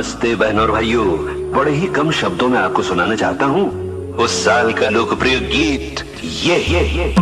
नमस्ते बहनों और भाइयों, बड़े ही कम शब्दों में आपको सुनाना चाहता हूँ उस साल का लोकप्रिय गीत ये।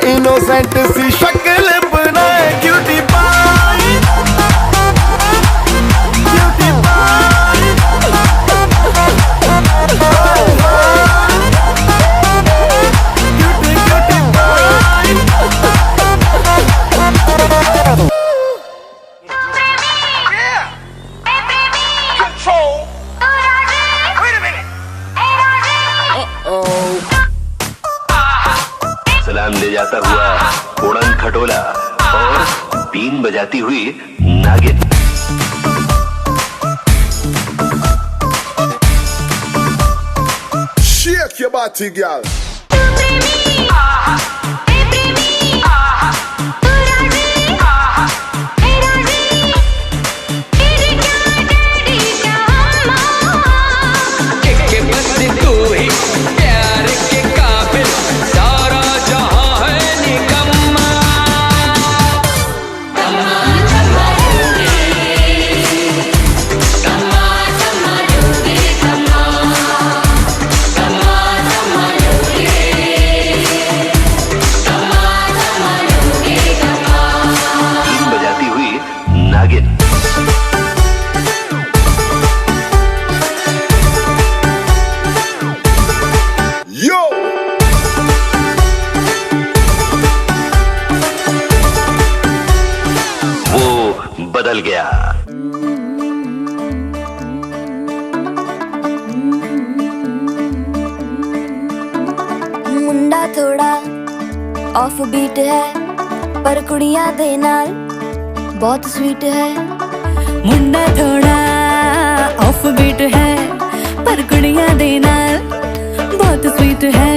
इनोसेंट सी शक्ल बनाए cutie pie, cutie pie, cutie cutie pie. Control. Wait a minute. सलाम ले जाता हुआ उड़न खटोला और बीन बजाती हुई नागिन। Shake your body, girl. बदल गया। मुंडा थोड़ा ऑफ बीट है पर कुड़ियां दे नाल बहुत स्वीट है। मुंडा थोड़ा ऑफ बीट है पर कुड़ियां दे नाल बहुत स्वीट है।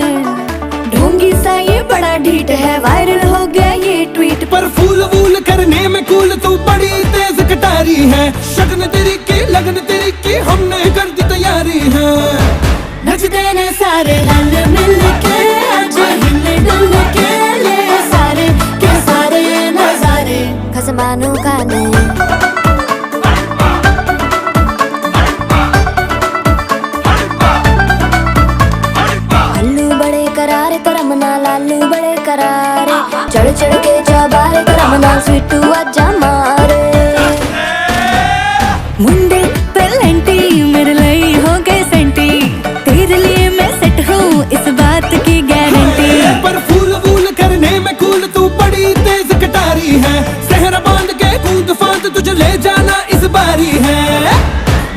ढोंगी सा ये बड़ा ढीठ है, वायरल हो गया ये ट्वीट पर फूल वूल करने में कूल तू बड़ी तेज कटारी है। शगन तेरी की लगन तेरी की हमने कर दी तैयारी है। नचते ने सारे रंग मिल के आज हिले डुल के ले सारे के सारे नजारे खसमानों का ने करारे करम नाल आलू बड़े करारे चढ़ चढ़ के चौबारे करम नाल स्वीटू आजा मारे। मुंडे पेलेंटी मेरे लिए हो गए सेंटी, तेरे लिए मैं सेट हूँ इस बात की गारंटी। पर फूल वूल करने में कूल तू बड़ी तेज कटारी है। सहरा बांध के कूद फांद तुझे ले जाना इस बारी है।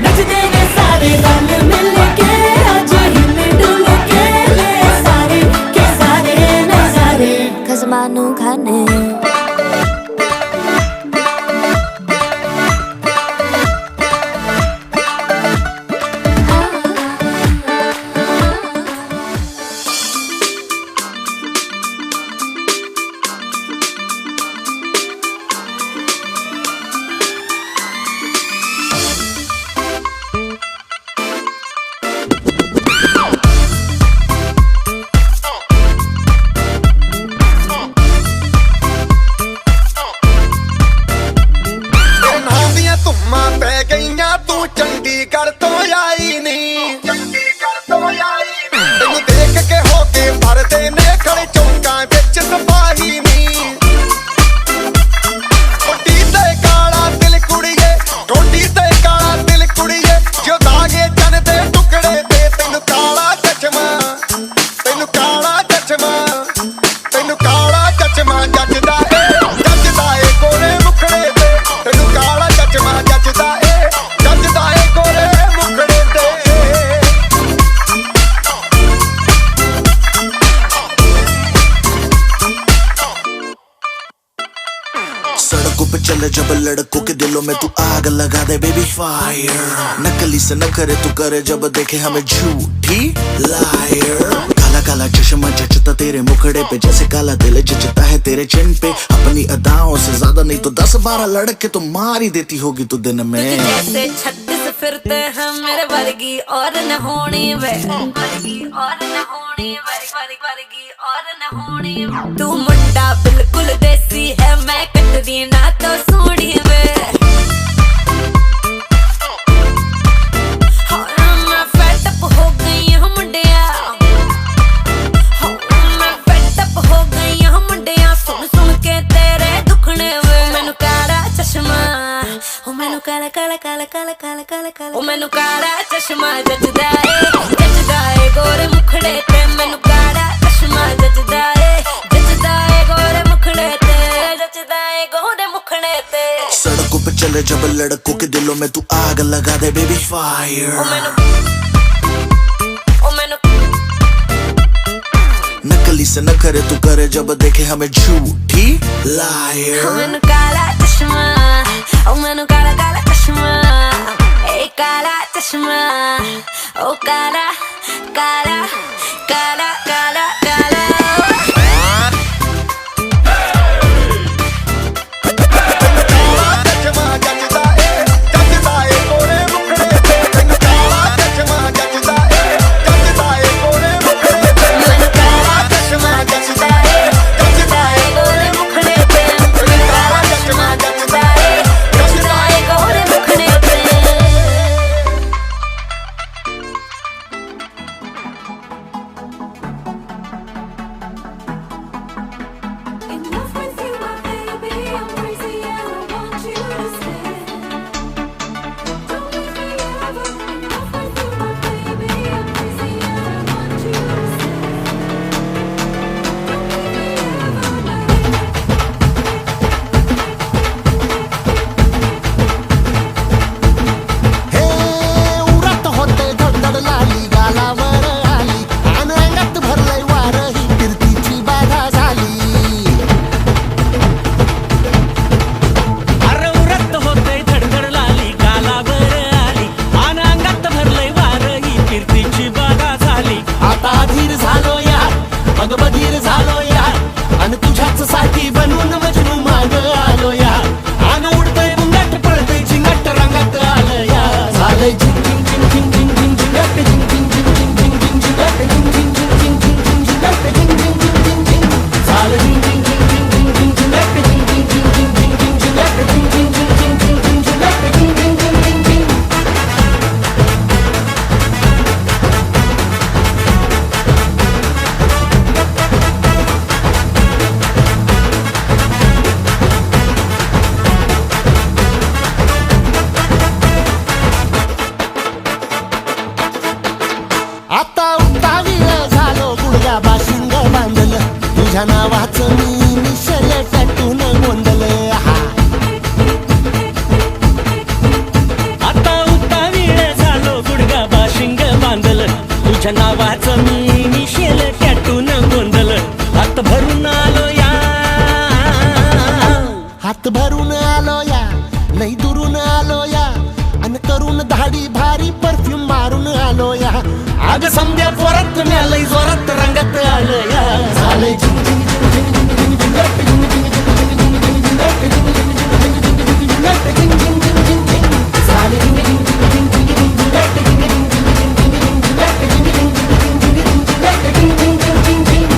नचते ने सारे रंग मिल के आज हिले डुल के ले सारे के सारे नजारे खसमानू खाने। ਤੈਨੂੰ ਕਾਲਾ ਚਸ਼ਮਾ ਤੈਨੂੰ ਕਾਲਾ ਚਸ਼ਮਾ ਜੱਜਦਾ ਏ ਗੋਰੇ ਮੁਖੜੇ ਤੇ ਤੈਨੂੰ ਕਾਲਾ ਚਸ਼ਮਾ ਜੱਜਦਾ ਏ ਗੋਰੇ ਮੁਖੜੇ ਤੇ सड़कों पे चले जब लड़कों के दिलों में तू आग लगा दे बेबी फायर नकली से न करे तू करे जब देखे हमें झूठी लायर काला काला चश्मा जचता तेरे मुखड़े पे जैसे काला दिल जचता है तेरे चिन पे अपनी अदाओं से ज्यादा नहीं तो 10-12 लड़के तो मार ही देती होगी तू दिन में जैसे 36 फिरते हैं मेरे वर्गी और न होनी वे वर्गी और न होनी वर्गी और न होनी तू मुंडा बिल्कुल देसी है मैं कटदी ना तो सोनी वे मैं fed up हो गई हूं मुंडिया मैं fed up हो गई हूं मुंडिया सुन सुन के तेरे दुखने वे मैनू काला चश्मा ओ मैनू काला काला काला काला काला काला काला ओ मैनू काला चश्मा जचदा ए गोरे मुखड़े ते मैनू काला चश्मा जचदा ए गोरे मुखड़े ते जचदा ए गोरे मुखड़े ते सड़कों पे चले जब लड़कों के दिलों में तू आग लगा दे बेबी फायर नकली से न करे तू करे जब देखे हमें झूठी लायर मैनू काला चश्मा ओ मैनू काला काला चश्मा ए काला चश्मा ओ काला काला काला काला काला ਚਸ਼ਮਾ ਜੱਜਦਾ ਏ ਗੋਰੇ ਮੁਖੜੇ ਤੇ ਤੈਨੂੰ ਕਾਲਾ ਚਸ਼ਮਾ ਜੱਜਦਾ ਏ ਗੋਰੇ ਮੁਖੜੇ ਤੇ मैनू काला चश्मा जचदा ए गोरे मुखड़े ते मैनू काला चश्मा जचदा ए गोरे मुखड़े ते Enough with you, my baby. I'm crazy and I want you to stay. Don't leave me ever. Enough with you, my baby. I'm crazy and I want you to stay. हे उरत होते धडधड लाली गालावर आली आणि अंगात भरलंय वार ही कीर्तीची बाधा झाली अरे उरत होते धडधड लाली गालावर आली आणि अंगात भरलंय वार ही कीर्तीची बाधा झाली आता धीर झालो यार मग बधीर झालो यार आणि तुझ्याच साठी बनवून मजनू माग आलो यार आणि उडतंय बुंगाट पळतंय झिंगाट रंगात आलं यार झालंय झिंग झिंग झिंग झिंग झिंग झिंग झिंगाट झिंग झिंग झिंग झिंग झिंग झिंग झिंगाट झिंग झिंग झिंग झिंग झिंग झिंग झिंगाट झिंग झिंग झिंग झिंग झिंग झालं झिंग झिंग झिंग झिंग झिंग झिंग झिंगाट झिंग झिंग झिंग झिंग झिंग झिंग झिंगाट झिंग झिंग झिंग झिंग झिंग झिंग झिंगाट झिंग झिंग झिंग झिंग झिंग आता उतावीळ झालो गुडघा बाशिंग बांधलं तुझ्या नावाचं मी मिशल टॅटून गोंधलं हा आता उतावीळ झालो गुडगा बाशिंग बांधलं तुझ्या नावाचं मी मिशेल टॅटून गोंधलं हात भरून आलो या हात भरून आलो या लई दुरून आलो या आणि करून धाडी भारी परफ्यूम मारून आलो या अग समद्या जोरात मिळालंय जोरात रंगात आलं या झालंय झिंग झिंग झिंग झिंग झिंग झिंग झिंगाट झिंग झिंग झिंग झिंग झिंग झिंग झिंगाट झिंग झिंग झिंग झिंग झिंग झिंग झिंगाट झिंग झिंग झिंग झिंग झिंग झालंय झिंग झिंग झिंग झिंग झिंग झिंग झिंगाट झिंग झिंग झिंग झिंग झिंग झिंग झिंगाट झिंग झिंग झिंग झिंग झिंग झिंग झिंगाट झिंग झिंग झिंग झिंग झिंग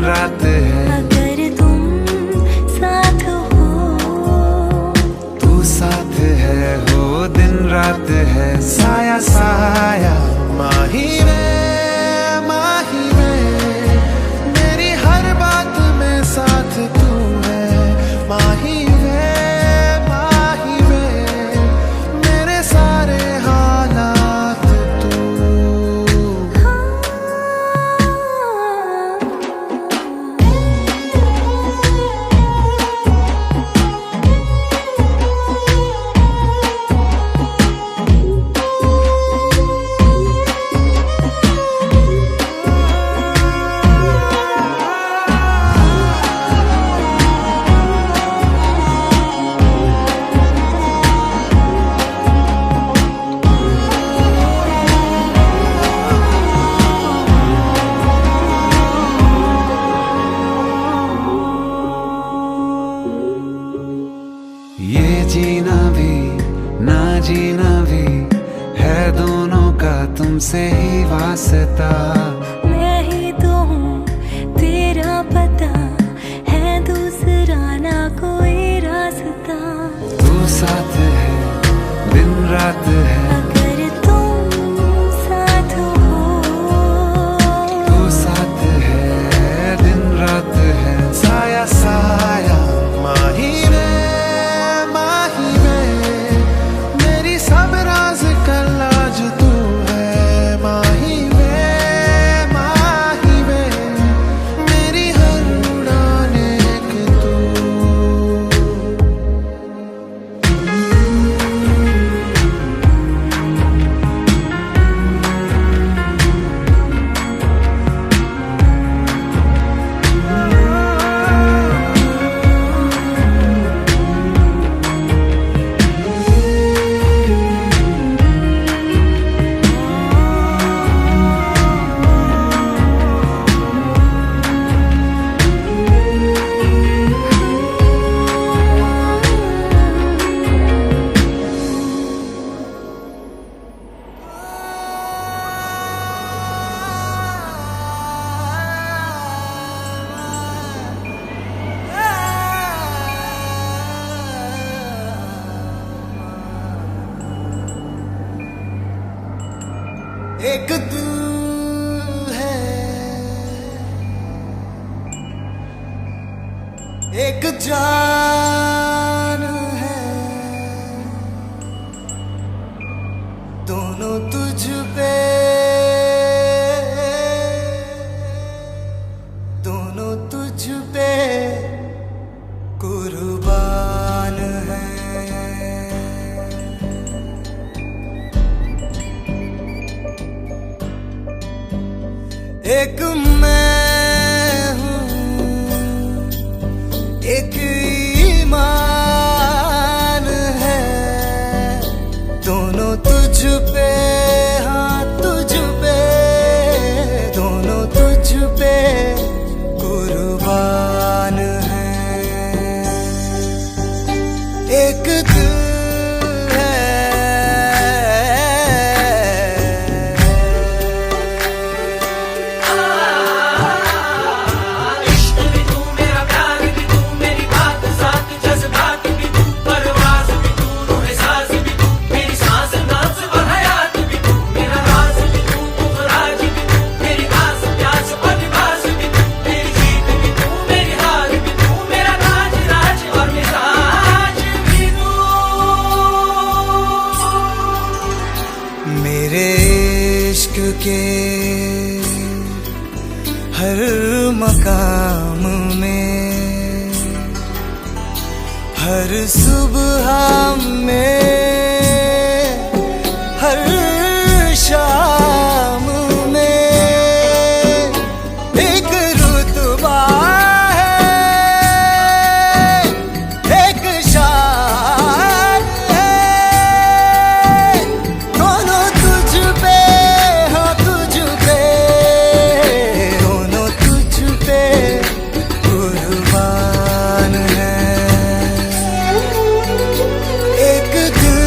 रात है। अगर तुम साथ हो, तू साथ है हो दिन रात है। साया साया माही में मेरी हर बात में साथ तू है। माही में मेरे सारे हालात तू। ये जीना भी ना जीना भी है दोनों का तुमसे ही वास्ता। मैं ही तो हूँ तेरा पता, है दूसरा ना कोई रास्ता। तू साथ है दिन रात है। अगर तुम साथ हो, तू साथ है दिन रात है। साया साया माही में मेरी सब राज कल आज तू है। माही में मेरी हर उड़ान एक तू। एक दिल है, एक जान है, दोनों तुझ पे, दोनों तुझ पे कुर्बान है। एक मैं हूँ, एक ईमान है, दोनों तुझ पे, हाँ तुझ पे, दोनों तुझ पे कुर्बान है। एक दिल के हर मकाम में, हर सुबह में, हर शाम में एक रुतबा है, एक शान है, दोनों तुझ पे, कुर्बान है। एक दिल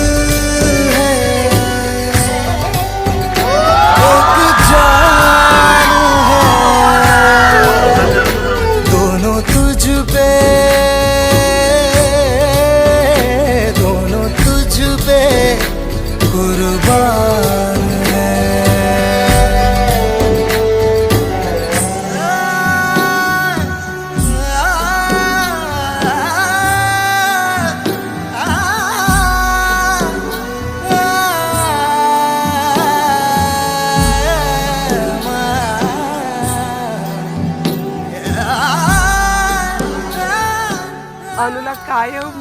अनुला कायम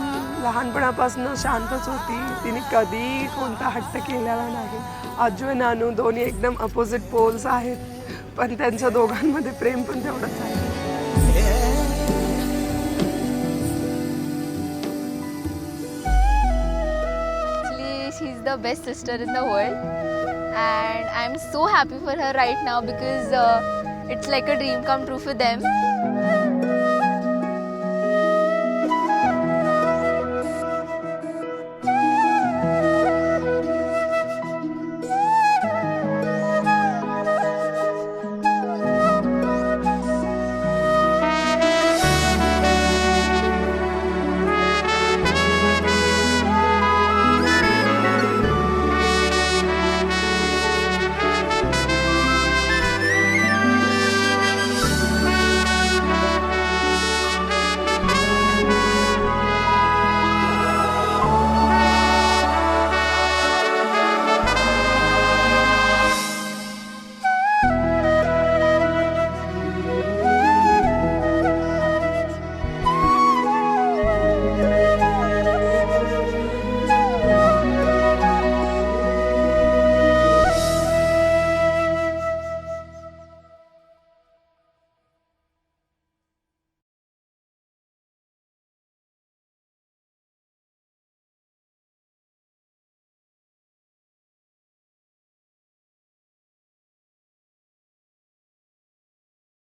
लहानपणापासून शांतच होती. तिने कधी कोणता हट्ट केलेला नाही. आजू आणि अनु दोन्ही एकदम अपोजिट पोल्स आहेत, पण त्यांच्या दोघांमध्ये प्रेम पण तेवढंच आहे. Actually, she's the best sister in the world, and I'm so happy for her right now because it's like a dream come true for them.